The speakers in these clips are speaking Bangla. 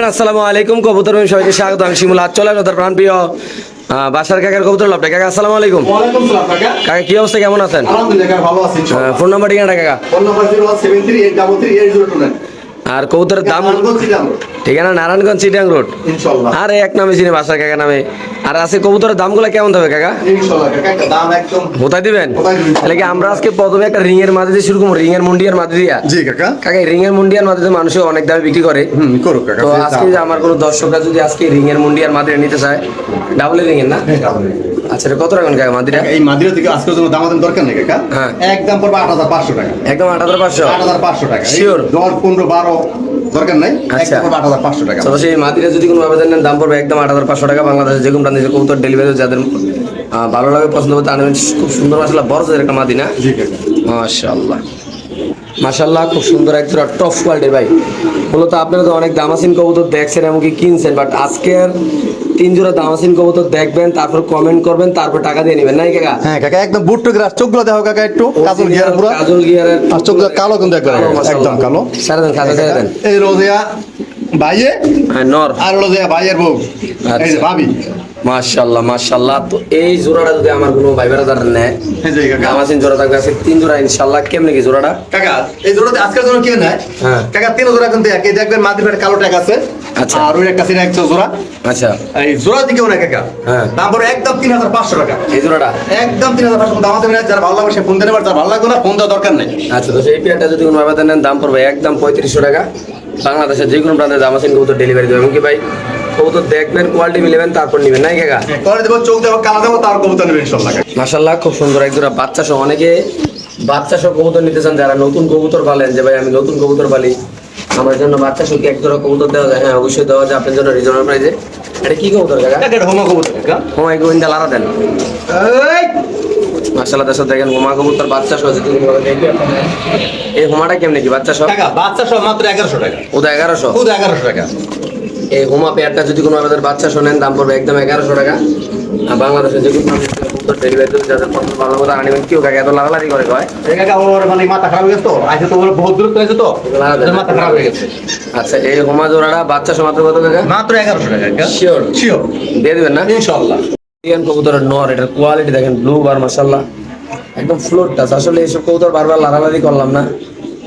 আসসালামু আলাইকুম কবুতর সবাইকে স্বাগত। আমি শিমুল আজ চলে আসো প্রাণপ্রিয় বাসার কাকার কবুতর লাভ কাকা। আসসালামু আলাইকুম। ওয়ালাইকুম সালাম কাকা। কাকা কি অবস্থা, কেমন আছেন? আলহামদুলিল্লাহ কাকা, ভালো আছি ইনশাআল্লাহ। ফোন নাম্বার ঠিকানা কাকা? Phone number 01738338029। আর কবুতরের দাম? ঠিকানা নারায়ণগঞ্জ চিটাং রোড ইনশাআল্লাহ। আর এক নামে চিনি বাসার কাকা নামে। আর আছে কবুতরের দামগুলো কেমন হবে কাকা? ইনশাআল্লাহ কাকা, একটা দাম একদম কোথায় দিবেন? কোথায় দিবেন? তাহলে কি আমরা আজকে প্রথমে একটা রিং এর মাঝে দিয়ে শুরু করবো, রিং এর মুন্ডিয়ার মাঝে দিয়া? জি কাকা। কাকা রিং এর মুন্ডিয়ার মাঝে মানুষে অনেক দামে বিক্রি করে। করো কাকা। তো আজকে যে আমার কোনো দর্শকরা যদি আজকে রিং এর মুন্ডিয়ার মাঝে নিতে চায়, ডাবল রিং এর না? আচ্ছা এটা কত রাখুন কাকা মাদিরা? এই মাদিরা থেকে আজকের জন্য দামাদাম দরকার নেই কাকা। হ্যাঁ। একদম পড়বে 8500 টাকা। একদম 8500? 8500 টাকা। Sure? 10 15 12 দরকার নাই। আচ্ছা। একদম পড়বে 8500 টাকা। তো সেই মাদিরা যদি কোনো আবেদন নেন দাম পড়বে একদম 8500 টাকা। বাংলাদেশে যে কোনো প্রান্তে কবুতর ডেলিভারি যাদের ভালো লাগে পছন্দ করতে আনবেন। খুব সুন্দর মাসাল্লাহ, বড় সাইজের একটা মাদি না? জি কাকা। মাশাআল্লাহ মাশাআল্লাহ, খুব সুন্দর এক জোড়া টপ কোয়ালিটির ভাই। মূলত আপনারা তো অনেক দামাসিন কবুতর দেখছেন এমনকি কিনছেন, বাট আজকের 3 জোড়া দামাসিন কবুতর দেখবেন, তারপর কমেন্ট করবেন, তারপর টাকা দিয়ে নেবেন, নাই কাকা? হ্যাঁ কাকা, একদম বুট্টো গ্রাস, চোখগুলো দেখো কাকা, একটু কাজল গিয়ার পুরো। কাজল গিয়ারের আর চোখগুলো কালো কিন্তু একবারে, একদম কালো। সারা দেন খাতা ছেড়ে দেন। এই রোজিয়া ভাইয়ে হ্যাঁ নর। আর রোজিয়া ভাইয়ের বউ, এই যে ভাবি। মাশাআল্লাহ মাশাআল্লাহ। তো এই জোড়াটা যদি আমার কোনো ভাই বেড়াদার নেয়, এই যে কাকা। দামাসিন জোড়া থাকবে আজকে 3 জোড়া ইনশাআল্লাহ। কেমনে কি জোড়াটা? কাকা এই জোড়াতে আজকের জন্য কি নাই? হ্যাঁ। কাকা 3 জোড়া কিন্তু একই দেখবেন, মাঝে পেটে কালো ট্যাগ আছে। আচ্ছা। আর ওই একটা সিনা একটা জোড়া। আচ্ছা এই জোড়া দিকেও না কাকা। হ্যাঁ। দাম পড়ে একদম 3500 টাকা। এই জোড়াটা একদম 3500 দাম আছে। যারা ভালো লাগবে সে ফোন দেবে, যারা ভালো লাগবে না ফোন দেওয়ার দরকার নেই। আচ্ছা। তো সেই পেয়ারটা যদি কোনো আবেদন নেন দাম পড়বে একদম 3500 টাকা। বাংলাদেশের যে কোনো প্রান্তে দামাসিন কবুতর ডেলিভারি দেবে। এমনকি ভাই কবুতর দেখবেন, কোয়ালিটি মিলেবেন, তারপর নেবেন, নাই কাকা? করে দেবো, চোখ দেবো, কালা দেবো, তার কবুতর নেবে ইনশাআল্লাহ। মাশাআল্লাহ, খুব সুন্দর এক জোড়া বাচ্চা সহ। অনেকে বাচ্চা সহ কবুতর নিতে চান, যারা নতুন কবুতর পালেন, যে ভাই আমি নতুন কবুতর পালি, আমার জন্য বাচ্চা সহ কি এক জোড়া কবুতর দেওয়া যায়? হ্যাঁ অবশ্যই দেওয়া যায় আপনার জন্য রিজনেবল প্রাইসে। এটা কি কবুতর কাকা? এটা হোমা কবুতর কাকা। হোমা গোয়েন্দা লারা দেন। এই মাশাআল্লাহ দর্শক দেখেন হোমা কবুতর বাচ্চা সহ আছে। এই হোমাটা কেমনে কি বাচ্চা সহ? কাকা বাচ্চা সহ মাত্র 1100 টাকা। ওটা 1100? খুদ 1100 টাকা। এই হোমা পেয়ারটা যদি কোনো আমাদের বাচ্চা শোনেন দাম পড়বে একদম 1100 টাকা। আর বাংলাদেশে যে কোনো ডেলিভারি যদি যাদের পছন্দ ভালো মতো আনবেন। কেউ কাকা এত লাগালাগি করে কয়? এই কাকা ওর মানে মাথা খারাপ হয়ে গেছে তো, আজকে তো ওর বহুত দূর হয়েছে তো, মাথা খারাপ হয়ে গেছে। আচ্ছা এই হোমা জোড়াটা বাচ্চা সহ মাত্র কত কাকা? মাত্র 1100 টাকা কাকা। শিওর? শিওর দিয়ে দিবেন না ইনশাআল্লাহ। ইন্ডিয়ান কবুতরের নর, এটার কোয়ালিটি দেখেন, ব্লু বার মাশাআল্লাহ, একদম ফ্লোর টাচ। আসলে এইসব কবুতর বারবার লাগালাগি করলাম না,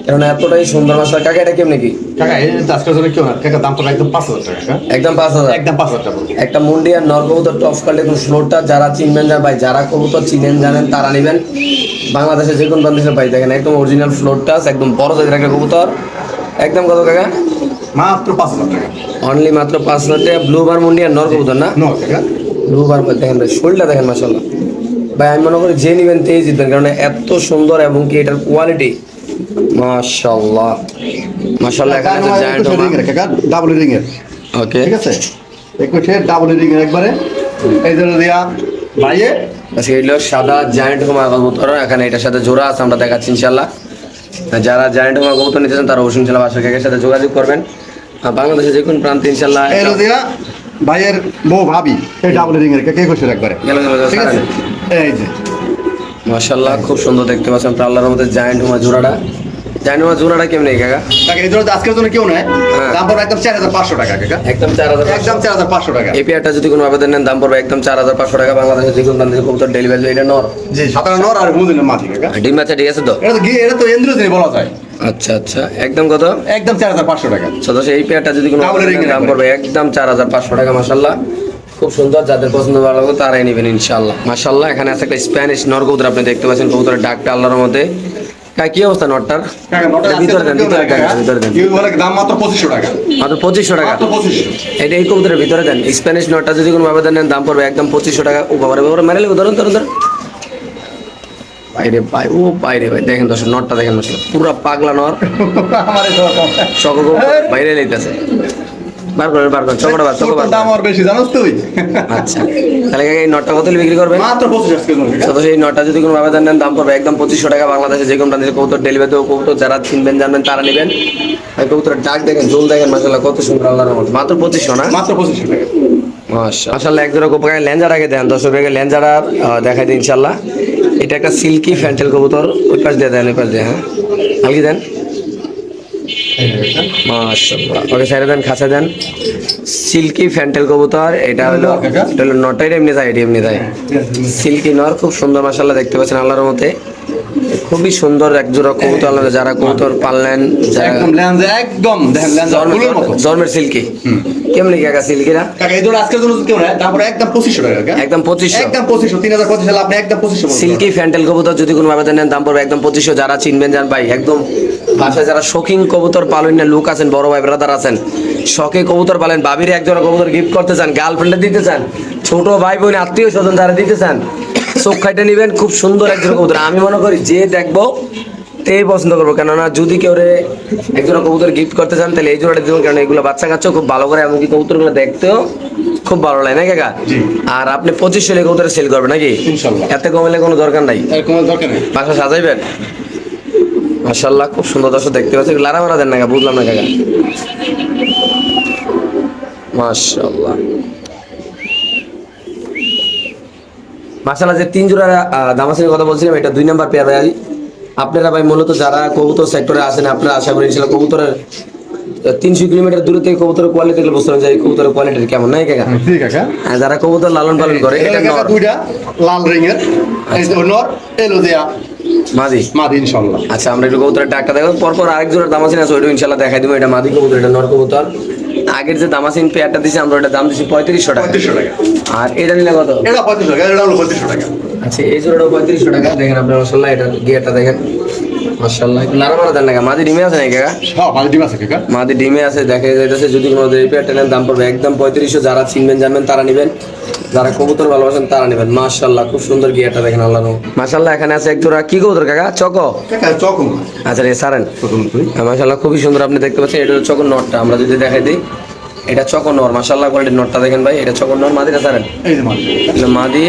কারণ এতটাই সুন্দর মাশাআল্লাহ। কাকা এটা কেমনে কি? কাকা এই আজকের জন্য কেউ না কাকা, দাম তো একদম 5000 টাকা কাকা। একদম 5000? একদম 5000 টাকা। একটা মুন্ডিয়ার নর কবুতর টপ কোয়ালিটি, একদম ফ্লোরটা। যারা চিনবেন না ভাই, যারা কবুতর চিনেন জানেন তারা নেবেন। বাংলাদেশে যে কোনো বাংলাদেশের ভাই দেখেন একদম অরিজিনাল ফ্লোর টাচ, একদম বড় সাইজের একটা কবুতর। একদম কত কাকা? মাত্র 5000 টাকা। অনলি মাত্র 5000 টাকা। ব্লু বার মুন্ডিয়ার নর কবুতর না? নো কাকা। ব্লু বার দেখেন ভাই, শোলটা দেখেন মাশাআল্লাহ। ভাই আমি মনে করি যে নিবেন তেই জিতবেন, কারণ এত সুন্দর এবং কি এটার কোয়ালিটি মাশাআল্লাহ মাশাআল্লাহ। এখানে আছে জায়ান্ট হোমা। কাকা ডাবল রিং এর, ওকে ঠিক আছে? 21 ডাবল রিং এর একবারে। এই জন্য দিয়া ভাইয়ে আজকে এগুলো সাদা জায়ান্ট হোমা কবুতর। এখানে এটার সাথে জোড়া আছে, আমরা দেখাচ্ছি ইনশাআল্লাহ। যারা জায়ান্ট হোমা কবুতর নিতে চান তারা অবশ্যই ইনশাআল্লাহ বাসার কাকের সাথে যোগাযোগ করবেন। আর বাংলাদেশে যে কোনো প্রান্তে ইনশাআল্লাহ। এই দিয়া ভাইয়ের বউ ভাবি, এই ডাবল রিং এর কে কইছে একবারে, ঠিক আছে? এই যে মাশাআল্লাহ, খুব সুন্দর দেখতে পাচ্ছেন আল্লাহর মধ্যে জায়ান্ট হোমা জোড়াটা। জায়ান্ট হোমা জোড়াটা কেমনে কাকা? কাকা এই জন্য আজকের জন্য কেউ নেয়, হ্যাঁ। দাম পড়বে একদম 4500 টাকা কাকা। একদম 4000? একদম 4500 টাকা। এই পেয়ারটা যদি কোনো আবেদন নেন দাম পড়বে একদম 4500 টাকা। বাংলাদেশে যে কোনো প্রান্তে কবুতর ডেলিভারি। এটা নর? জি, সাতারা নর আর হুমুদিনের মাটি কাকা। ডিম বাচ্চা ঠিক আছে তো? এটা তো ইন্দ্রজিনী বলা যায়। আচ্ছা আচ্ছা। একদম কত? একদম 4500 টাকা। সদস্য এই পেয়ারটা যদি কোনো Double ring এর দাম পড়বে একদম 4500 টাকা। মাশাআল্লাহ, খুব সুন্দর। যাদের পছন্দ ভালো লাগবে তারাই নেবেন ইনশাআল্লাহ। মাশাআল্লাহ, এখানে আছে একটা স্প্যানিশ নর কবুতর, আপনি দেখতে পাচ্ছেন কবুতরের ডাকটা আল্লাহর মধ্যে। কাকা কি অবস্থা নরটার? কাকা নটা ভিতরে দেন, ভিতরে দেন, ভিতরে দেন। কি বলে দাম মাত্র 2500 টাকা। মাত্র 2500 টাকা? মাত্র 2500। এটা এই কবুতরের ভিতরে দেন। স্প্যানিশ নরটা যদি কোনো আবেদন নেন দাম পড়বে একদম 2500 টাকা। ও বাবারে বাবারে মেরে লেগে ধরুন ধরুন ধরুন। বাইরে ভাই, ও বাইরে ভাই, দেখেন দর্শক নরটা দেখেন মাশাআল্লাহ, পুরা পাগলা নর। আমারে তো সকল বাইরে লেগেছে। বার করেন বার করেন, চকটা বার, চকটা বার। দাম আর বেশি জানোস তুই? আচ্ছা তাহলে কাকা এই নটটা কত বিক্রি করবেন? মাত্র 2500 টাকা। তো সেই নটটা যদি কোনো আবেদন নেন দাম পড়বে একদম 2500 টাকা। বাংলাদেশে যে কোনো প্রান্তে কবুতর ডেলিভারি দেবো। কবুতর যারা চিনবেন জানবেন তারা নেবেন। ভাই কবুতরের ডাক দেখেন, জোল দেখেন মাশাআল্লাহ, কত সুন্দর আল্লাহর রহমত। মাত্র 2500 না? মাত্র 2500 টাকা। মাশাআল্লাহ। এক জোড়া কবুতর লেঞ্জার আগে দেন, দর্শক লেঞ্জারা দেখাই দিন ইনশাআল্লাহ। এটা একটা সিল্কি ফ্যান্টেল কবুতর। ওই পাশ দিয়ে দেন, ওই পাশ দিয়ে। হ্যাঁ হালকি দেন। মাশাআল্লাহ। ওকে ছেড়ে দেন, খাঁচা দেন। সিল্কি ফ্যান্টেল কবুতর, এটা হলো নটাই এমনি যায়, এটি এমনি যায়। সিল্কি নর, খুব সুন্দর মাশাআল্লাহ, দেখতে পাচ্ছেন আল্লাহর মতে খুবই সুন্দর এক জোড়া কবুতর। আপনারা যারা কবুতর পাললেন, যারা একদম ল্যান্স, একদম দেখেন ল্যান্স ফুলের মতো। জন্মের সিল্কি কেমনি কাকা সিল্কিরা? কাকা এই দুটো আজকের জন্য কেউ না, তারপরে একদম 2500 টাকা কাকা। একদম 2500, একদম 2500, 3025 সালে আপনি একদম 2500 বলুন। সিল্কি ফ্যান্টেল কবুতর যদি কোনো ভাবে নেন দাম পড়বে একদম 2500। যারা চিনবেন জান ভাই, একদম বাসায় যারা শৌখিন কবুতর পালন না লোক আছেন, বড় ভাই ব্রাদার আছেন, শখে কবুতর পালেন, ভাবিরে একজোড়া কবুতর গিফট করতে চান, গার্লফ্রেন্ডে দিতে চান, ছোট ভাই বোন আত্মীয় স্বজন যারা দিতে চান, চোখ খাইতে নিবেন, খুব সুন্দর একজোড়া কবুতর। আমি মনে করি যে দেখবো তেই পছন্দ করবো, কেননা যদি কেউ একজোড়া কবুতর গিফট করতে চান তাহলে এই জোড়াটা দিবেন, কারণ এগুলো বাচ্চা কাচ্চাও খুব ভালো করে, এমনকি কবুতরগুলো দেখতেও খুব ভালো লাগে না কাকা? জি। আর আপনি 2500 কবুতর সেল করবেন নাকি? ইনশাআল্লাহ। এতে কমলে কোনো দরকার নাই, আর কোনো দরকার নেই। বাসা সাজাইবেন। মাশাআল্লাহ, খুব সুন্দর দর্শক দেখতে পাচ্ছেন। লারা মারা দেন না কাকা, বুঝলাম না কাকা। মাশাআল্লাহ মাশাআল্লাহ। যে 3 জোড়া দামাসিনের কথা বলছিলাম, এটা 2 নাম্বার পেয়ার ভাই। আপনারা ভাই মূলত যারা কবুতর সেক্টরে আছেন, আপনারা আশা করি ইনশাআল্লাহ কবুতরের 300 কিলোমিটার দূরে থেকে কবুতরের কোয়ালিটি দেখলে বুঝতে পারবেন যে এই কবুতরের কোয়ালিটি কেমন, নাই কাকা? ঠিক কাকা। আর যারা কবুতর লালন পালন করে, এটা কাকা নর দুইটা লাল রিংয়ের, এই যে নর এলো দেয়া মাদি। মাদি ইনশাআল্লাহ। আচ্ছা, আমরা একটু কবুতরের ডাকটা দেখো, পরপর আরেক জোড়া দামাসিন আছে, ওইটা ইনশাআল্লাহ দেখাই দিব। এটা মাদি কবুতর, এটা নর কবুতর। আগের যে দামাসিন পেয়ারটা দিছি আমরা, ওটা দাম দিছি 3500 টাকা। 3500 টাকা। আর এটা নিলে কত? এটা 3500 টাকা, এটা হলো 3500 টাকা। আচ্ছা, এই জোড়াটা 3500 টাকা। দেখেন আপনার মাশাআল্লাহ, এটা গিয়ারটা দেখেন মাশাআল্লাহ। একটু লারা মারা দেন না কাকা, মাদি ডিমে আছে নাকি কাকা? সব মাদি ডিম আছে কাকা। মাদি ডিমে আছে, দেখা যাইতেছে। যদি কোনো এই পেয়ারটা নেন দাম পড়বে একদম 3500। যারা চিনবেন জানবেন তারা নেবেন, যারা কবুতর ভালোবাসেন তারা নেবেন। মাশাআল্লাহ, খুব সুন্দর গিয়ারটা দেখেন আল্লাহ মাশাআল্লাহ। এখানে আছে এক জোড়া কি কবুতর কাকা? চকো। কাকা চকম। আচ্ছা, রে সারেন। প্রথম তুই। মাশাআল্লাহ, খুবই সুন্দর আপনি দেখতে পাচ্ছেন। এটা হলো চকর নটটা, আমরা যদি দেখাই দিই, এটা চকর নর। মাশাআল্লাহ, কোয়ালিটির নটটা দেখেন ভাই, এটা চকর নর। মাদিটা সারেন। এই যে মাদি। এটা মাদি।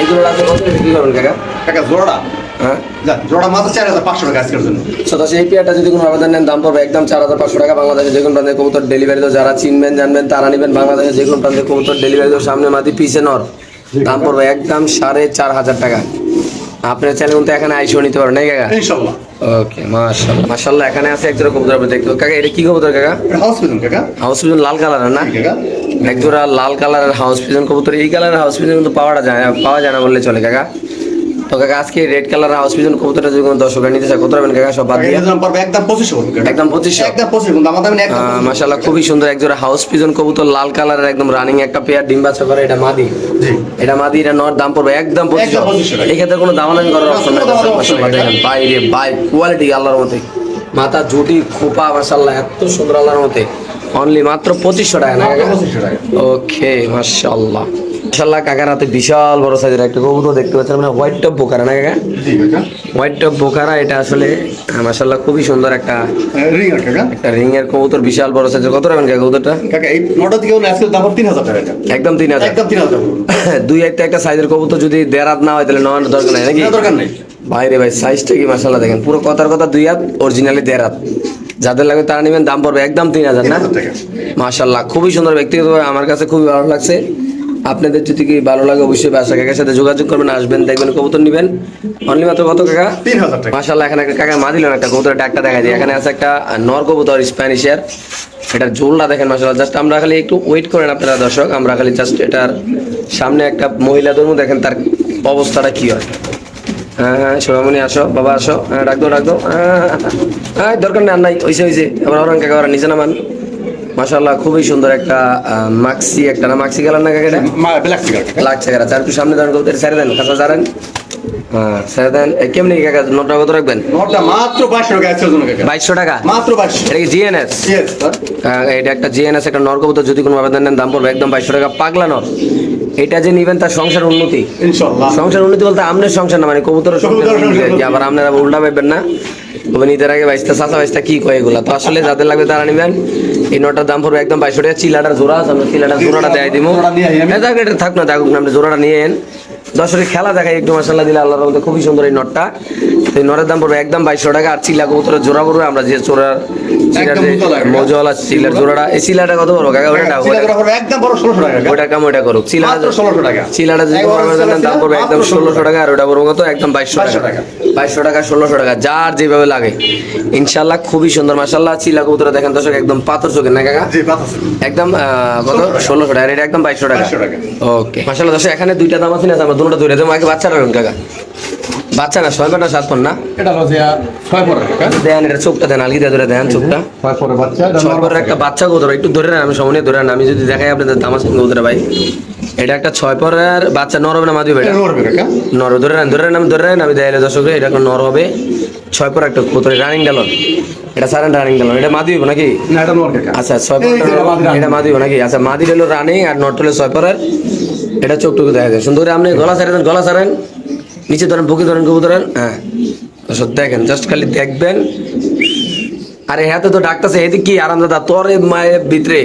এগুলো আছে কত বিক্রি করবেন কাকা? কাকা জোড়া, হ্যাঁ, যা জোড়া মাত্র 4500 টাকা আজকের জন্য। সদাশি এই পেয়ারটা যদি কোনো আবেদন নেন দাম পড়বে একদম 4500 টাকা। বাংলাদেশে যে কোনো প্রান্তে কবুতর ডেলিভারি তো যারা চিনবেন জানবেন তারা নেবেন। বাংলাদেশে যে কোনো প্রান্তে কবুতর ডেলিভারি তো সামনে মাদি পিছে নর, দাম পড়বে একদম 4500 টাকা। আপনার চ্যানেল কিন্তু এখানে আইসিও নিতে পারেন, নাই কাকা? ইনশাআল্লাহ। ওকে, মাশাআল্লাহ মাশাআল্লাহ। এখানে আছে এক জোড়া কবুতর, আপনি দেখতে পাবেন। কাকা এটা কি কবুতর কাকা? এটা হাউস পিজন কাকা। হাউস পিজন লাল কালারের না? কাকা এক জোড়া লাল কালারের হাউস পিজন কবুতর। এই কালারের হাউস পিজন কিন্তু পাওয়া যায় না বললে চলে কাকা। তো কাকা আজকে রেড কালার হাউস পিজন কবুতরটা যদি কোনো দর্শকরা নিতে চায় কত রাখবেন কাকা? সব বাদ দিয়ে এর দাম পড়বে একদম 2500 কাকা। একদম 2500। একদম 2500, কিন্তু আমার দাম নেই একদম 2500। মাশাআল্লাহ, খুবই সুন্দর এক জোড়া হাউস পিজন কবুতর, লাল কালারের একদম রানিং একটা পেয়ার, ডিম বাচ্চা করে। এটা মাদি। জি। এটা মাদি, এটা নর, দাম পড়বে একদম 2500। 2500 টাকা। এই ক্ষেত্রে কোনো দামাদামি করার অপশন নাই। কোনো দামাদামি option মাশাআল্লাহ নাই। দেখেন বাইরে বাই কোয়ালিটি আল্লাহর মতে, মাথা জুটি খোপা মাশাআল্লাহ এত সুন্দর আল্লাহর মতে। অনলি মাত্র 2500 টাকা না কাকা? 2500 টাকা। ওকে, মাশাআল্লাহ মাশাআল্লাহ। কাকার হাতে বিশাল বড় সাইজের একটা কবুতর দেখতে পাচ্ছেন, মানে হোয়াইট টপ বোকারা না কাকা? জি কাকা। হোয়াইট টপ বোকারা। এটা আসলে মাশাআল্লাহ খুবই সুন্দর একটা রিং কাকা। একটা রিং এর কবুতর, বিশাল বড় সাইজের। কত রাখবেন কাকা কবুতরটা? কাকা এই নটা দিকে আজকের দাম 3000 টাকা এটা। একদম 3000। একদম 3000 টাকা। দুই একটা সাইজের কবুতর যদি দেড়াত না হয় তাহলে নেওয়ার দরকার নাই নাকি? না দরকার নেই। বাইরে ভাই সাইজটা কি মাশাআল্লাহ দেখেন, পুরো কথার কথা 2 হাত, অরিজিনালি দেড়াত। যাদের লাগবে তারা নেবেন, দাম পড়বে একদম 3000 না? 3000 টাকা। মাশাআল্লাহ, খুবই সুন্দর। ব্যক্তিগতভাবে আমার কাছে খুবই ভালো লাগছে। আপনাদের যদি কি ভালো লাগে অবশ্যই বাসা কাকার সাথে যোগাযোগ করবেন, আসবেন, দেখবেন, কবুতর নেবেন। অনলি মাত্র কত কাকা? 3000 টাকা। মাশাআল্লাহ। এখানে একটা কাকা মা দিলেন, একটা কবুতরের ডাকটা দেখা যায়। এখানে আছে একটা নর কবুতর স্প্যানিশের, এটার ঝোলটা দেখেন মাশাআল্লাহ। জাস্ট আমরা খালি একটু ওয়েট করেন আপনারা দর্শক, আমরা খালি জাস্ট এটার সামনে একটা মহিলা ধর্ম দেখেন তার অবস্থাটা কি হয়। হ্যাঁ হ্যাঁ, সোনামণি আসো, বাবা আসো, হ্যাঁ ডাক দাও। হ্যাঁ দরকার নেই, আর নাই, হইছে। আবার ওরান কাকা ওরা নিচে নামান। মাশাআল্লাহ, খুবই সুন্দর একটা মাক্সি, একটা না মাক্সি কালার না কাকা? এটা ব্ল্যাক ফিগার কাকা। লাগছে কাকা। তার একটু সামনে দাঁড়ান কবুতর, ছেড়ে দেন, কাঁচা ছাড়েন। হ্যাঁ ছেড়ে দেন। কেমনি কাকা নোটটা কত রাখবেন? নটা মাত্র 2200 টাকা আজকের জন্য কাকা। 2200 টাকা। মাত্র 2200। এটা কি জিএনএস? Yes sir. এটা একটা জিএনএস, একটা নর কবুতর। যদি কোনো আবেদন নেন দাম পড়বে একদম 2200 টাকা। পাগলা নর। এটা যে নিবেন তার সংসার উন্নতি। ইনশাআল্লাহ। সংসার উন্নতি বলতে আমনের সংসার না, মানে কবুতরের সংসার কবুতরের উন্নতি আর কি। সংসার। আবার আপনারা উল্টা ভাববেন না, তবে নিজের আগে বাইশটা চাচা বাইশটা কি কয় এগুলা। তো আসলে যাদের লাগবে তারা নিবেন। এই নটার দাম পড়বে একদম 2200 টাকা। চিলাটার জোড়া আছে, আমরা চিলাটার জোড়াটা দেয় দিব। জোড়াটা নিয়ে আই আমি। এটা থাক না, থাকুক না, আপনি জোড়াটা নিয়ে এন। দর্শকের খেলা দেখাই একটু মাশাআল্লাহ দিলে আল্লাহর রহমতে খুবই সুন্দর এই নটটা। তো এই নটের দাম পড়বে একদম 2200 টাকা। আর চিলা কবুতরের জোড়া পড়বে আমরা যে চিলার একদম যে মুতলা কাকা। মজওয়ালা চিলার জোড়াটা, এই চিলাটা কত বড় কাকা? ওটা চিলা করা পড়বে একদম বড় 1600 টাকা কাকা। ওটা কাম ওটা করুক। চিলাটা মাত্র 1600 টাকা। চিলাটা যদি একবার আমার জানেন দাম পড়বে একদম 1600 টাকা। আর ওটা পড়বে কত? একদম 2200 টাকা। 2200 টাকা 1600 টাকা যার যেভাবে লাগে ইনশাআল্লাহ। খুবই সুন্দর মাশাআল্লাহ। চিলা কবুতর দেখেন দর্শক একদম পাথর চোখের না কাকা? জি পাতা আছে। একদম কত? 1600 টাকা। আর এটা একদম 2200 টাকা। 2200 টাকা। ওকে মাশাআল্লাহ দর্শক এখানে দুইটা দাম আছে না, আমরা দুটোটা ধরে দেবো। আগে বাচ্চাটা রাখুন কাকা। বাচ্চা না 6 না 7 পর না এটা হলো যে 6 পরে কাকা। দেন, এটা চোখটা দেন, আলগি দিয়ে ধরে দেন চোখটা। 6 পরে বাচ্চা। এটা 6 পরের একটা বাচ্চা কবুতর একটু ধরে নেন, আমি সামনে ধরে নেন। আমি যদি দেখাই আপনাদের দাম আছে কবুতর ভাই, এটা একটা 6 পরের বাচ্চা। নর হবে না মাদি হবে? এটা নরবে কাকা। নর ধরে নেন আমি ধরে নেন। আমি দেখাইলে দর্শকরা এটা একটা নর হবে। 6 পর একটা কবুতর রানিং ডালন। এটা সারেন রানিং ডালন। এটা মাদি হবে নাকি? না এটা নর কাকা। আচ্ছা 6 পর এটা মাদি হবে নাকি? আচ্ছা মাদি হলো রানিং আর নট হলো 6 পরের। এটা চোখটুকু দেখা যায় সুন্দর করে। আপনি গলা ছাড়েন, গলা ছাড়েন, নিচে ধরেন, বুকে ধরেন, কবু ধরেন। হ্যাঁ দর্শক দেখেন, জাস্ট খালি দেখবেন। আরে হাতে তো ডাকতেছে, এদিকে কি আরাম দাদা তোর মায়ের ভিতরে।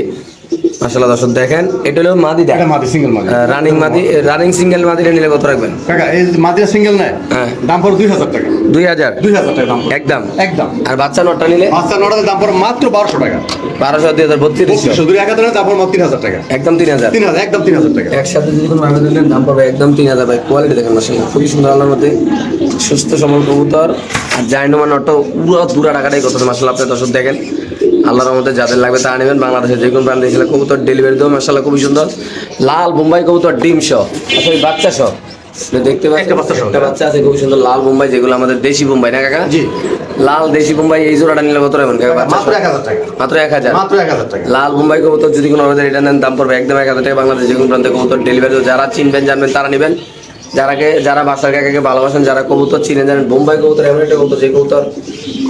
মাশাআল্লাহ দর্শক দেখেন, এটা হলো মাদি দেখ, এটা মাদি সিঙ্গেল মাদি। রানিং মাদি। রানিং সিঙ্গেল মাদিটা নিলে কত রাখবেন কাকা এই মাদিরা সিঙ্গেল নাই। হ্যাঁ। দাম পড়ে 2000 টাকা। 2000 2000 টাকা দাম পড়ে। একদম। একদম। আর বাচ্চা নটটা নিলে বাচ্চা নড়ার দাম পড়ে মাত্র 1200 টাকা। 1200 2032 শুধু 1000 দাম পড়ে মাত্র 3000 টাকা। একদম 3000। 3000 একদম 3000 টাকা। একসাথে যদি কোনো ভাবে দিলেন দাম পাবে একদম 3000 ভাই। কোয়ালিটি দেখেন মাশাআল্লাহ খুবই সুন্দর আল্লাহর মধ্যে সুস্থ সবল কবুতর। আর জাইনোমান নটটা পুরো দূরা টাকাটাই কত মাশাআল্লাহ। আপনি দর্শক দেখেন, আল্লাহর মধ্যে যাদের লাগবে তারা নেবেন। বাংলাদেশের যে কোনো প্রান্তে এসে কবুতর ডেলিভারি দেবো মাশাআল্লাহ খুবই সুন্দর। লাল বোম্বাই কবুতর ডিম সহ, আসলে বাচ্চা সহ দেখতে পাচ্ছেন। একটা বাচ্চা সহ। একটা বাচ্চা আছে খুবই সুন্দর লাল বোম্বাই, যেগুলো আমাদের দেশি বোম্বাই না কাকা? জি। লাল দেশি বোম্বাই এই জোড়াটা নিলে কত রাখবেন কাকা? বাচ্চা মাত্র সহ? 1000 টাকা। মাত্র 1000। মাত্র 1000 টাকা। লাল বোম্বাই কবুতর যদি কোনো আমাদের এটা নেন দাম পড়বে একদম 1000 টাকা। বাংলাদেশ যে কোনো প্রান্তে কবুতর ডেলিভারি। যারা চিনবেন জানবেন তারা নেবেন। যারা বাসার কাকাকে ভালোবাসেন, যারা কবুতর চিনেন জানেন, বোম্বাই কবুতর এমন একটা কবুতর যে কবুতর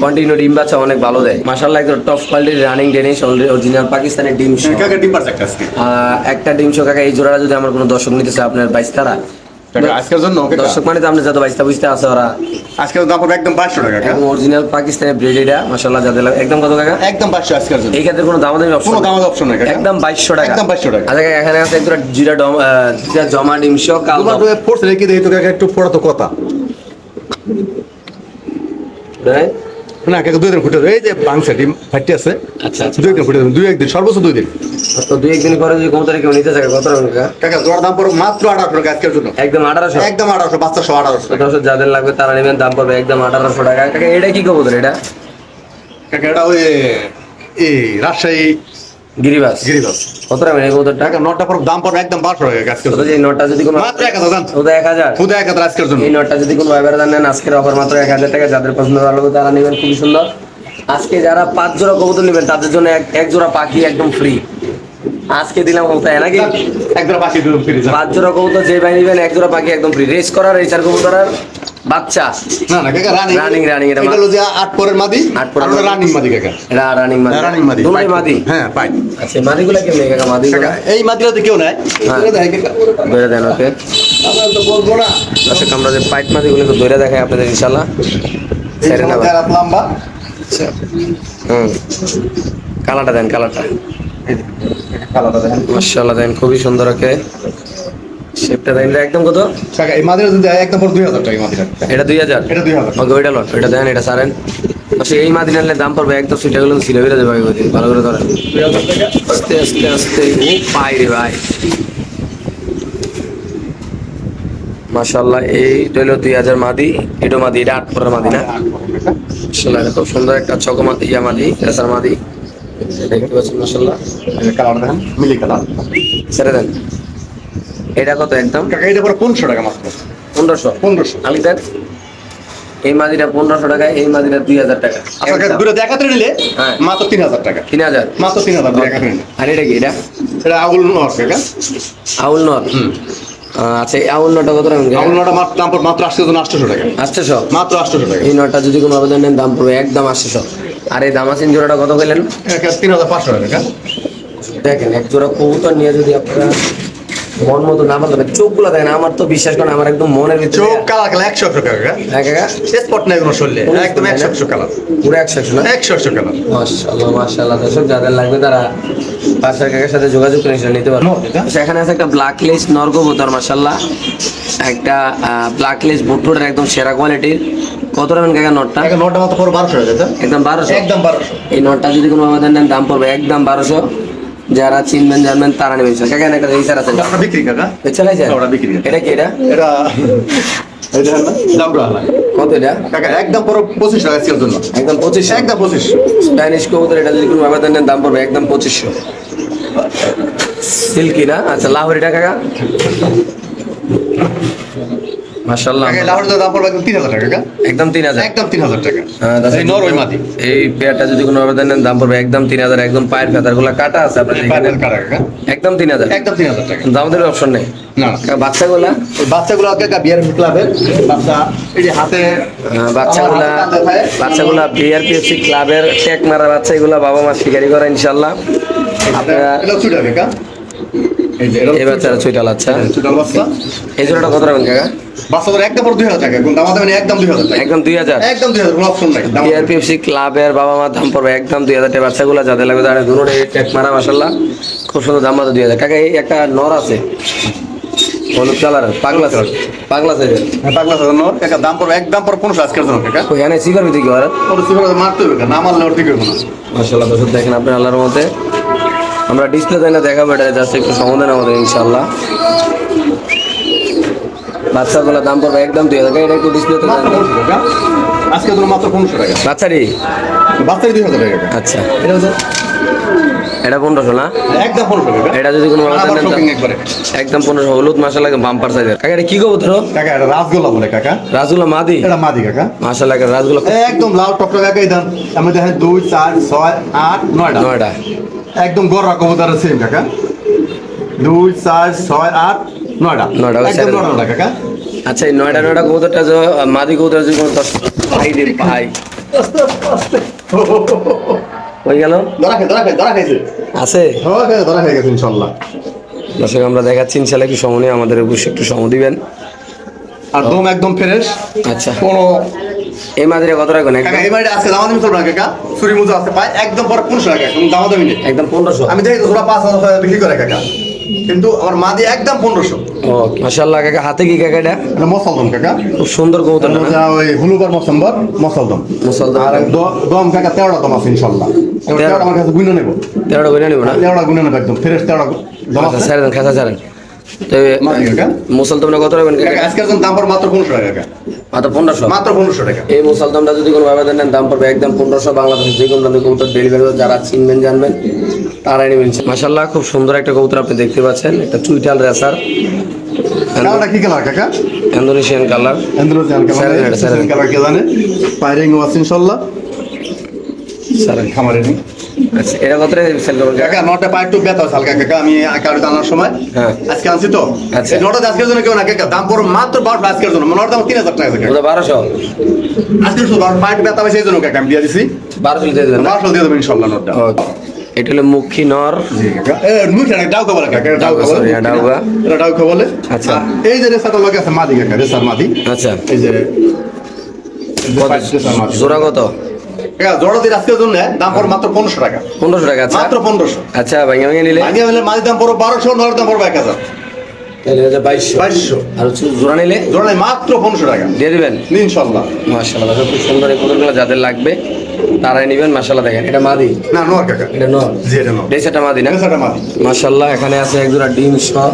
কন্টিনিউ ডিম বাচ্চা অনেক ভালো দেয় মাশাআল্লাহ। একদম টপ কোয়ালিটির রানিং ডেনিশ অরিজিনাল পাকিস্তানি ডিম সহ। কাকা ডিম পারছে একটা আজকে। একটা ডিম সহ কাকা। এই জোড়াটা যদি আমার কোনো দর্শক নিতে চায় আপনার 22 তারা কাকা আজকের জন্য কাকা দর্শক মানে তো আপনি যত 22টা বুঝতে আছে ওরা আজকের দাম পড়বে একদম 2200 টাকা কাকা। একদম অরিজিনাল পাকিস্তানি ব্রিড এটা মাশাআল্লাহ যাদের লাগে একদম কত কাকা? একদম 2200 আজকের জন্য। এই ক্ষেত্রে কোনো দামাদামি অপশন কোনো দামাদামি অপশন নাই কাকা। একদম 2200 টাকা। একদম 2200 টাকা। আচ্ছা কাকা, এখানে আছে একটা জিরা জমা ডিম সহ কাল তোমার তো পড়ছে কি দেখি তো কাকা একটু পড়া তো কথা। right? না কাকা 2 দিন ফুটে এই যে বাংসা ডিম ফাটি আছে। আচ্ছা আচ্ছা 2 দিন ফুটে 2 দিন সর্বোচ্চ 2 দিন। তো 2-1 দিন পরে যদি কবুতর কেউ নিতে চায় কত রাখবেন কাকা? কাকা জোড়ার দাম পড়বে মাত্র 1800 টাকা আজকের জন্য। একদম 1800। একদম 1800 বাচ্চা সহ 1800 টাকা। দর্শক যাদের লাগবে তারা নেবেন, দাম পড়বে একদম 1800 টাকা। কাকা এটা কি কবুতর? এটা কাকা এটা ওই এই রাজশাহী গিরিবাস। গিরিবাস। কত রাখবেন এই কবুতরটা? টাকা নটটা পর দাম পড়বে একদম 1200 টাকা আজকের কত জন্য। যে নটটা যদি কোনো মাত্র 1000 দাম। ওটা 1000। খুদা 1000 আজকের জন্য। এই নটটা যদি কোনো ভাইবার নেন আজকের অফার মাত্র 1000 টাকা। যাদের পছন্দ ভালো হবে তারা নেবেন, খুবই সুন্দর। আজকে যারা 5 জোড়া কবুতর নেবেন তাদের জন্য এক জোড়া পাখি একদম ফ্রি আজকে দিলাম। কোথায় নাকি একদম পাশে দিলাম ফ্রি। 5 জোড়া কবুতর যে ভাই নেবেন এক জোড়া পাখি একদম ফ্রি। রেস করার রেসার কবুতরের বাচ্চা না না কাকা রানিং রানিং এটা এটা হলো যে 8 পরের মাদি। 8 পরের আর রানিং মাদি কাকা। এটা রানিং মাদি। রানিং মাদি। দুটোই মাদি। হ্যাঁ পাই। আচ্ছা মাদিগুলা কেমনে কাকা? মাদিগুলা কাকা এই মাদিরা তো কেউ নাই। হ্যাঁ। এটা দেখেন কাকা। ধরে দেন ওকে। আমরা তো বলবো না। দর্শক আমরা যে পাইট মাদিগুলোকে ধরে দেখাই আপনাদের ইনশাআল্লাহ। ছেড়ে নেবেন। যারা লম্বা আচ্ছা কালারটা দেন, কালারটা এই যে, কালারটা দেখেন। মাশাআল্লাহ দেন খুবই সুন্দর। ওকে শেপটা দেন। এটা একদম কত কাকা এই মাদিরা যদি একদম পর 2000 টাকা এই মাদিরা। এটা 2000। এটা 2000। ওকে ওইটা লট, ওইটা দেন, এটা সারেন। আচ্ছা এই মাদি নিলে দাম পড়বে একদম সিটাগুলো ছিল বেরো যাবে ভালো করে ধরেন 2000 টাকা। আস্তে আস্তে আস্তে। ও পাই রে ভাই মাশাআল্লাহ। এইটা হলো 2000 মাদি। এটা মাদি, এটা 8 পরের মাদি না? মাশাআল্লাহ এটা খুব সুন্দর একটা চকো মাদি, ইয়া মাদি, রেসার মাদি দেখতে পাচ্ছেন মাশাআল্লাহ। এই কালার দেখেন মিলি কালার। ছেড়ে দেন। এটা কত একদম? কাকা এটা পরে 1500 টাকা মাত্র। 1500। 1500। আলি দেন। এই মাদিটা 1500 টাকা, এই মাদিটা 2000 টাকা। আচ্ছা কাকা দুটো দেখাতে নিলে হ্যাঁ। মাত্র 3000 টাকা। 3000। মাত্র 3000 দেখাতে নিলে। আর এটা কি? এটা এটা আউল নর কাকা। আউল নর। আচ্ছা এই আউল নটা কত রাখবেন? আউল নরটা মাত্র দাম পড়বে মাত্র 800 টাকা। 800। মাত্র 800 টাকা। এই নটা যদি কোনো আবেদন নেন দাম পড়বে একদম 800। আর এই দামাসিন জোড়াটা কত পেলেন? এটা 3500 টাকা। দেখেন এক জোড়া কবুতর নিয়ে যদি আপনারা মন মতো না পারলে চোখগুলো দেখেন, আমার তো বিশ্বাস করেন আমার একদম মনের ভিতরে চোখ কালার কালার 100 কাকা হ্যাঁ কাকা স্পট নাই কোনো শরীরে একদম 100 কালার পুরো 100 না 100 কালার মাশাআল্লাহ মাশাআল্লাহ। দর্শক যাদের লাগবে তারা পাশার কাকার সাথে যোগাযোগ করে সেটা নিতে পারবে। সেখানে আছে একটা ব্ল্যাক লিস্ট নরকবুতর মাশাআল্লাহ, একটা ব্ল্যাক লিস্ট বুটুরের একদম সেরা কোয়ালিটির। কত রাখবেন কাকা নটটা? কাকা নটা মতো পড়ো 1200 টাকা দাদা একদম 1200 একদম 1200 এই নটটা যদি কোনো বাবা দেন দাম পড়বে একদম 1200। যারা চিনবেন জানবেন তারা নেবেন। কাকা একটা রেজিস্টার আছে আপনার বিক্রি কাকা চালাইছে ওটা বিক্রি এটা কি এটা এটা এটা না দাম রাখা কত এটা কাকা একদম পড়ো 25 টাকা আজকের জন্য একদম 25 একদম 25 স্প্যানিশ কবুতর এটা যদি কোনো বাবা দেন দাম পড়বে একদম 2500। সিল্কি না আচ্ছা লাহোরি টাকা কাকা মাশাআল্লাহ কাকা লাউর দাম পড়বে একদম 3000 টাকা কাকা একদম 3000 একদম 3000 টাকা হ্যাঁ এই নর ওই মাটি এই পেয়ারটা যদি কোনো আবেদন নেন দাম পড়বে একদম 3000। একদম পায়ের ফেদারগুলো কাটা আছে আপনাদের এখানে পাইপের কাটা কাকা একদম 3000 একদম 3000 টাকা দাম দেওয়ার অপশন নেই। না কাকা বাচ্চাগুলা এই বাচ্চাগুলো কাকা বিয়ার ক্লাবের বাচ্চা এই যে হাতে বাচ্চাগুলা বিআরপিএফসি ক্লাবের ট্যাগ মারা বাচ্চা এগুলা বাবা মা শিকারি করে ইনশাআল্লাহ। আপনারা এটা ছুটা কাকা এই যে এই বাচ্চারা চুইটাল আচ্ছা ছুটাল বাচ্চা এই জোড়াটা কত রাখবেন কাকা? বাচ্চাদের একদম পর 2000 টাকা কোন দাম দেবেন একদম 2000 টাকা একদম 2000 একদম 2000 কোনো অপশন নাই দাম বিআরপিএফসি ক্লাবের বাবা মা দাম পড়বে একদম 2000 টাকা। বাচ্চাগুলা যাদের লাগবে তারা ধরুন এই ট্যাগ মারা মাশাআল্লাহ খুব সুন্দর দাম মাত্র 2000। কাকা এই একটা নর আছে হলুদ কালার পাগলা সাইজের পাগলা সাজানো কাকা দাম পড়বে একদম পর 15 আজকের জন্য কাকা ওইখানে সিগার বিধি কি হয় ওর সিফার মারতে হবে কাকা না মারলে ওর ঠিক হবে না মাশাআল্লাহ। দর্শক দেখেন আপনি আল্লাহর মতে আমরা ডিসপ্লে তাই না দেখাবো এটা জাস্ট একটু সমাধান আমাদের ইনশাআল্লাহ। বাচ্চাগুলো দাম পড়বে একদম 2000 এটা একটু ডিসপ্লে তো মাত্র 15 টাকা আজকের জন্য মাত্র 1500 টাকা বাচ্চারি বাচ্চারই 2000 টাকা কাকা আচ্ছা এটা 1500 না একদম 1500 টাকা এটা যদি কোনো আবার শপিং একবারে একদম 1500 হলুদ মাশাআল্লাহ বাম্পার সাইজের। কাকা এটা কি কবুতর? কাকা এটা রাসগোল্লা বলে কাকা রাজগুলা মাদি এটা মাদি কাকা মাশাআল্লাহ রাজগুলা একদম লাল টকটক কাকা এই দাম আমি দেখেন 2 4 6 8 9টা 9টা একদম গররা কবুতরের সেম কাকা 2 4 6 8 9টা নয়টা, একদম সেরা। 9টা কাকা আচ্ছা এই 9টা কবুতরটা যে মাদি কবুতর যদি কোনো ভাই রে ভাই হয়ে গেল ধরা খাইছে আছে ধরা খাই গেছে ইনশাআল্লাহ দর্শক আমরা দেখাচ্ছি ইনশাআল্লাহ একটু সময় নিয়ে আমাদের অবশ্যই একটু সময় দিবেন। আর দম একদম ফ্রেশ আচ্ছা কোনো এই মাদিরে কত রাখবেন? কাকা একদম এই মাইটা আজকে দামাদামি করবো না কাকা চুরি মুজা আছে পায় একদম পরে 1500 টাকা কোনো দামাদামি নেই একদম 1500 আমি দেখি তো ওরা 5000 টাকা বিক্রি করে কাকা কিন্তু আমার মা দিয়ে একদম 1500 ওকে মাশাআল্লাহ। কাকা হাতে কি কাকা এটা? এটা মসলদম কাকা খুব সুন্দর কবুতর না এটা ওই হুলুবার মসলদম মুসলদম আর দম কাকা 13টা দম আছে ইনশাআল্লাহ 13টা আমার কাছে গুনে নেব 13টা করে নিব না 13টা গুনে নেব একদম ফ্রেশ 13টা দম আচ্ছা আছে ছাড়েন খাসা ছাড়েন তো মাদি কাকা মুসলদমটা কত রাখবেন কাকা কাকা? আজকের জন্য দাম পড়ে মাত্র 1500 টাকা কাকা মাত্র 1500 মাত্র 1500 টাকা এই মুসলদমটা যদি কোনো ভাবে দেন দাম পড়বে একদম 1500 বাংলাদেশের যে কোনো দামে কবুতর ডেলিভারি যারা চিনবেন জানবেন তারাই নেবেন। মাশাআল্লাহ খুব সুন্দর একটা কবুতর আপনি দেখতে পাচ্ছেন একটা চুইটাল রেসার কালারটা কি কালার কাকা ইন্দোনেশিয়ান কালার ইন্দোনেশিয়ান কালার কে জানে পাইরিং আছে ইনশাআল্লাহ স্যার খামারে নি আচ্ছা এটা কত রে সেল করবেন কাকা? কাকা নটা পাই একটু ব্যথা হালকা কাকা আমি কারো জানার সময় হ্যাঁ আজকে আনছি তো আচ্ছা। এই নটা আজকের জন্য কেউ না কাকা দাম পড়ো মাত্র 12 আজকের জন্য নটার দাম 3000 টাকা কাকা ওটা 1200 আজকে শুধু পাই একটু ব্যথা পাইছে এই জন্য কাকা আমি দিয়ে দিছি 1200 দিয়ে দেবেন না? 1200 দিয়ে দেবেন ইনশাআল্লাহ নটা ওকে এটা হলো মুখী নর জি কাকা এ মুখে না ডাউকা বলে কাকা ডাউকা বলে Sorry, ডাউকা। এটা ডাউকা বলে আচ্ছা। আর এই যে রেসাটা লাগে আছে মাদি কাকা রেসার মাদি আচ্ছা এই যে কত রেসার মাদি জোড়া কত? কাকা জোড়া দিয়ে আজকের জন্য দাম পড়ো মাত্র 1500 টাকা 1500 টাকা আচ্ছা মাত্র 1500 আচ্ছা ভাঙে ভাঙে নিলে আগে হলে মাদি দাম পড়ো 1200 নটার দাম পড়ো 1000 তাহলে হচ্ছে 2200 2200 আর হচ্ছে জোড়া নিলে জোড়া নাই মাত্র 1500 টাকা দিয়ে দিবেন ইনশাআল্লাহ মাশাআল্লাহ খুব সুন্দর এই কবুতরগুলো যাদের লাগবে তারাই নেবেন। মাশাআল্লাহ দেখেন এটা মাদি না নোয়ার কাকা এটা নর জি এটা নোয়ার ডেসাটা মাদি না রেসাটা মাদি মাশাআল্লাহ এখানে আছে এক জোড়া ডিম সহ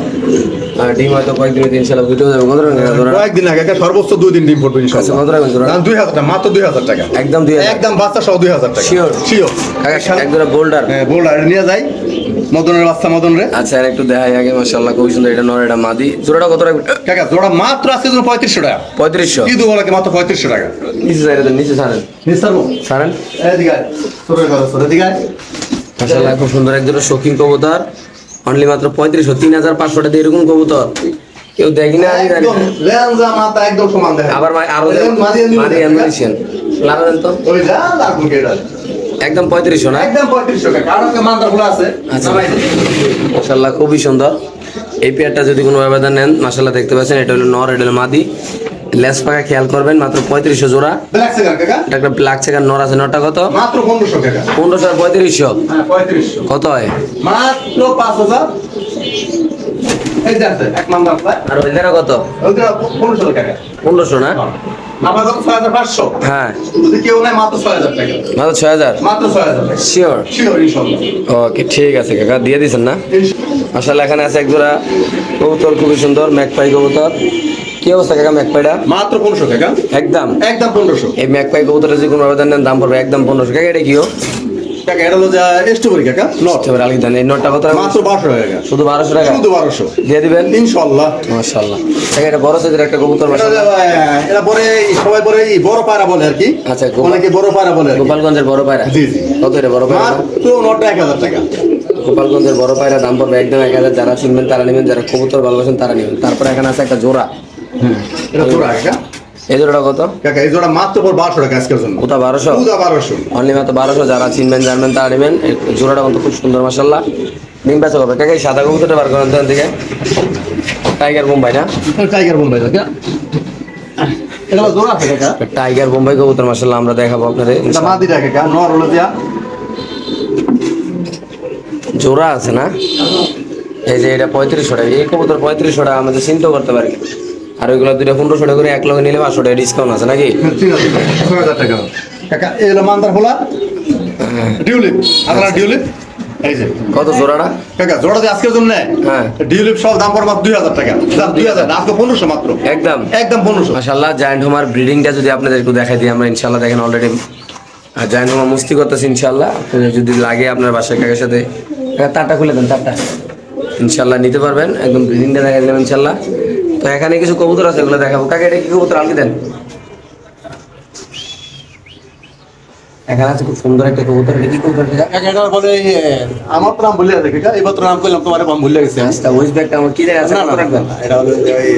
আর ডিম হয়তো কয়েকদিন ইনশাআল্লাহ ভিডিও যাবে কত টাকা জোড়া? কয়েকদিন আগে কাকা সর্বোচ্চ 2 দিন ডিম পড়বে আচ্ছা ইনশাআল্লাহ কত টাকা জোড়া? দাম 2000 টাকা মাত্র 2000 টাকা একদম 2000 একদম বাচ্চা সহ 2000 টাকা Sure? শিওর কাকা এক জোড়া বোল্ডার হ্যাঁ বোল্ডার নিয়ে যাই মদনের বাচ্চা মদন রে আচ্ছা আর একটু দেখাই আগে মাশাআল্লাহ খুব সুন্দর এটা নর এটা মাদি জোড়াটা কত রাখবেন? কাকা জোড়া মাত্র আজকে জন্য 3500 টাকা 3500 কি দুবো লাগে মাত্র 3500 টাকা নিচে সাইড দেন নিচে ছাড়েন নিস্তার ছাড়েন এদিকে সরে করো সরে দিকে মাশাআল্লাহ খুব সুন্দর এক জোড়া শৌখিন কবুতর অনলি মাত্র 3500 3500 টাকা দিয়ে এরকম কবুতর কেউ দেখি না আমি জানি একদম না। রেঞ্জা মাথা একদম সমান দেখেন আবার আরো মাদি মাদি ইন্দোনেশিয়ান লাগা দেন তো ওই যা লাগু কেডা একদম 3500 না? একদম 3500 টাকা। আর একটা মান্দারগুলো আছে। আচ্ছা। নামাই দেন। মাশাআল্লাহ খুবই সুন্দর। এই পেয়ারটা যদি কোনো ব্যবধান নেন মাশাআল্লাহ দেখতে পাচ্ছেন এটা হলো নর, এটা হলো মাদি। লেস পাকা খেয়াল করবেন, মাত্র 3500 জোড়া। ব্ল্যাক সেগার কাকা। এটা একটা ব্ল্যাক চেকার নর আছে, নরটা কত? মাত্র 1500 টাকা। 1500 আর 3500 হ্যাঁ 3500। কত হয়? মাত্র 5000। এই যে আছে এক মান্দার প্রায়। আর ওইটার কত? ওইটা 1500 টাকা। 1500 না? আমার কত 6500। হ্যাঁ যদি কেউ নাই মাত্র 6000 টাকা। মাত্র 6000। মাত্র 6000 টাকা। শিওর? শিওর ইনশাআল্লাহ। ওকে ঠিক আছে কাকা, দিয়ে দিছেন না? মাশাআল্লাহ এখানে আছে এক জোড়া কবুতর খুবই সুন্দর, ম্যাকপাই কবুতর। কি অবস্থা কাকা ম্যাকপাইটা? মাত্র 1500 টাকা। একদম একদম 1500 এই ম্যাকপাই কবুতরের যে কোনো ব্যবধান নেন দাম পড়বে একদম 1500 টাকা। এটা কিও? টাকা। এটা হলো যা স্ট্রবেরি কাকা। নট এবার আগে দেন, এই নোটটা কত? মাত্র 1200 টাকা। শুধু 1200 টাকা শুধু 1200 দিয়ে দিবেন ইনশাআল্লাহ। মাশাআল্লাহ। টাকা এটা বড় সাইজের একটা কবুতর এটা মাশাআল্লাহ। এটা পরে সবাই পরে বড় পায়রা বলে আর কি। আচ্ছা, অনেকে বড় পায়রা বলে আর কি। গোপালগঞ্জের বড় পায়রা। জি জি। কত এটা বড় পায়রা? মাত্র নটটা 1000 টাকা। গোপালগঞ্জের বড় পায়রা দাম পড়বে একদম 1000। যারা চিনবেন তারা নেবেন, যারা কবুতর ভালোবাসেন তারা নেবেন। তারপরে এখানে আছে একটা জোড়া, এটা জোড়া কাকা। এই জোড়াটা কত? কাকা এই জোড়া মাত্র 1200 টাকা আজকের জন্য। ওটা 1200? পুরা 1200। অনলি মাত্র 1200। যারা চিনবেন জানবেন তারা নেবেন। এই জোড়াটা কিন্তু খুব সুন্দর মাশাআল্লাহ। ডিম বেচা হবে কাকা। এই সাদা কবুতরটা বার করেন তো থেকে। টাইগার বোম্বাই না? টাইগার বোম্বাই কাকা। এটা জোড়া আছে কাকা। টাইগার বোম্বাই কবুতর মাশাআল্লাহ আমরা দেখাবো আপনাদের। এটা মাদি টাকা কাকা। নর হলো দিয়া জোড়া আছে না? এই যে এটা 3500 টাকা। এই কবুতর 3500 টাকা আমাদের চিন্তাও করতে পারি। আর ওইগুলো দুইটা 1500 টাকা করে এক লগে নিলে 500 টাকা ডিসকাউন্ট আছে নাকি? ঠিক আছে 6000 টাকা। কাকা এই হলো মান্দার ফোলা ডিউলিপ। আপনারা ডিউলিপ এই যে কত জোড়াটা? কাকা জোড়া দিয়ে আজকের জন্য হ্যাঁ ডিউলিপ সব দাম পড়বে মাত্র 2000 টাকা। দাম 2000 না, আজকে 1500 মাত্র। একদম একদম 1500। মাশাআল্লাহ। জায়ান্ট হোমার ব্রিডিংটা যদি আপনাদের একটু দেখাই দিই আমরা ইনশাআল্লাহ। দেখেন অলরেডি জায়ান্ট হোমা মুস্তি করতেছে ইনশাআল্লাহ। আপনাদের যদি লাগে আপনার বাসায় কাকার সাথে তারটা খুলে দেন, তারটা ইনশাআল্লাহ নিতে পারবেন। একদম ব্রিডিংটা দেখাই দিলাম ইনশাআল্লাহ। তো এখানে কিছু কবুতর আছে ওগুলো দেখাবো। কাকা এটা কি কবুতর? আলকি দেন। এখানে আছে খুব সুন্দর একটা কবুতর। এটা কি কবুতর? এটা বলে আমার তো নাম ভুলে গেছে কাকা। এবার তো নাম কইলাম তোমার নাম ভুলে গেছে। আচ্ছা ওয়েস্ট ব্যাগটা আমার কি জায়গা আছে? না না রাখবেন। এটা হলো যে ওই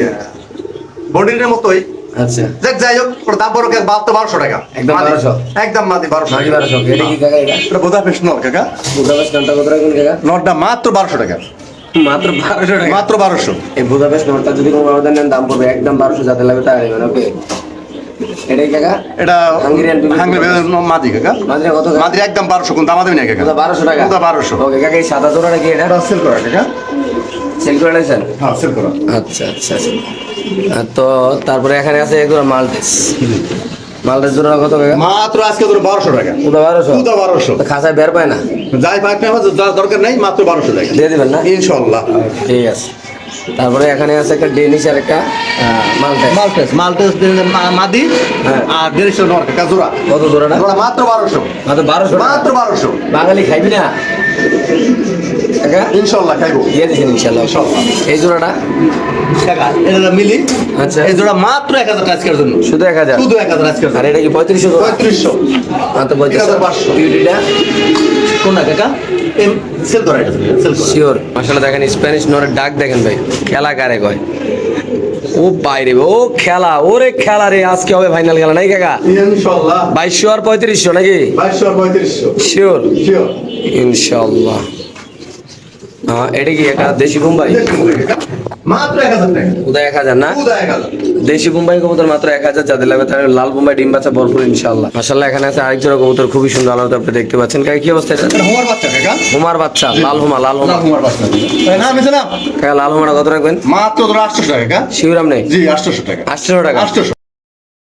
বডির মতোই। আচ্ছা যাই হোক ওর দাম পড়বে 1200 টাকা। একদম 1200? একদম মাদি 1200। মাঝি 1200। এটা কি কাকা? এটা এটা বুদাপেস্ট নর কাকা। বুদাপেস্ট নামটা কত রাখবেন কাকা? নটটা মাত্র 1200 টাকা। মাত্র 1200 টাকা। মাত্র 1200। এই বুদাপেস্ট নোটটা যদি কোনো ব্যবধান নেন দাম পড়বে একদম 1200। যাতে লাগবে তারা নেবেন। ওকে এটাই কাকা? এটা হাঙ্গেরিয়ান বিবি। হাঙ্গেরিয়ান মাদি কাকা। মাঝে কত? মাদি একদম 1200 কোন দাম দেবে না কাকা। 1200 টাকা। 1200। ওকে কাকা এই সাদা জোড়াটা কি এটা? এটা সেল করা কাকা। সেল করে লাইছেন? হ্যাঁ সেল করা। আচ্ছা আচ্ছা আচ্ছা। তো তারপরে এখানে আছে এগুলো মাল্টেস। মাল্টেস জোড়া কত কাকা? মাত্র আজকে ধরো 1200 টাকা। পুদা 1200? পুদা 1200। তো খাসায় বের পায় না? যাই পাক না আমার যা দরকার নাই মাত্র 1200 টাকা। দিয়ে দিবেন না? ইনশাআল্লাহ। ঠিক আছে। তারপরে এখানে আছে একটা ডেনিশ আর একটা মাল্টেস। মাল্টেস মাদি হ্যাঁ। আর 150 নর কাকা জোড়া। কত জোড়াটা? জোড়া মাত্র 1200। মাত্র 1200 টাকা? মাত্র 1200। বাঙালি খাইবি না কাকা? ইনশাআল্লাহ খাইবো। দিয়ে দিচ্ছেন ইনশাল্লাহ। ইনশাআল্লাহ। এই জোড়াটা? টাকা এটা মিলি। আচ্ছা। এই জোড়া মাত্র 1000 টাকা আজকের জন্য। শুধু 1000? শুধু 1000 আজকের আর জন্য। এটা কি 3500 জোড়া? 3500। মাত্র 3500। 1500 বিউটিটা? কোনটা কাকা? সেল করা এটা সেল করা। শিওর। মাশাআল্লাহ দেখেন স্প্যানিশ নরের ডাক দেখেন ভাই। খেলা কারে কয়? ও বাইরে ও খেলা, ওরে খেলা রে। আজকে হবে ফাইনাল খেলা নাই কাকা? ইনশাআল্লাহ। 2200 আর 3500 নাকি? 2200 আর 3500। শিওর? শিওর। ইনশাআল্লাহ। হ্যাঁ এটা কি একটা দেশি বোম্বাই? মাত্র 1000 টাকা। ওটা 1000 না? পুদা 1000। দেশি বোম্বাই কবুতর মাত্র 1000। যাদের লাগবে তারা লাল বোম্বাই ডিম বাচ্চা ভরপুর ইনশাআল্লাহ। মাশাআল্লাহ এখানে আছে আরেক জোড়া কবুতর খুবই সুন্দর আলাদা আপনি দেখতে পাচ্ছেন। কাকা কি অবস্থা এটা? এটা হোমার বাচ্চা কাকা। হুমার বাচ্চা, লাল হুমা, লাল হুমা। না হোমার বাচ্চা। তাই না আমি জানা। কাকা লাল হুমাটা কত রাখবেন? মাত্র 800 টাকা কাকা। শিওর আপনি? জি 800 টাকা। 800 টাকা? 800।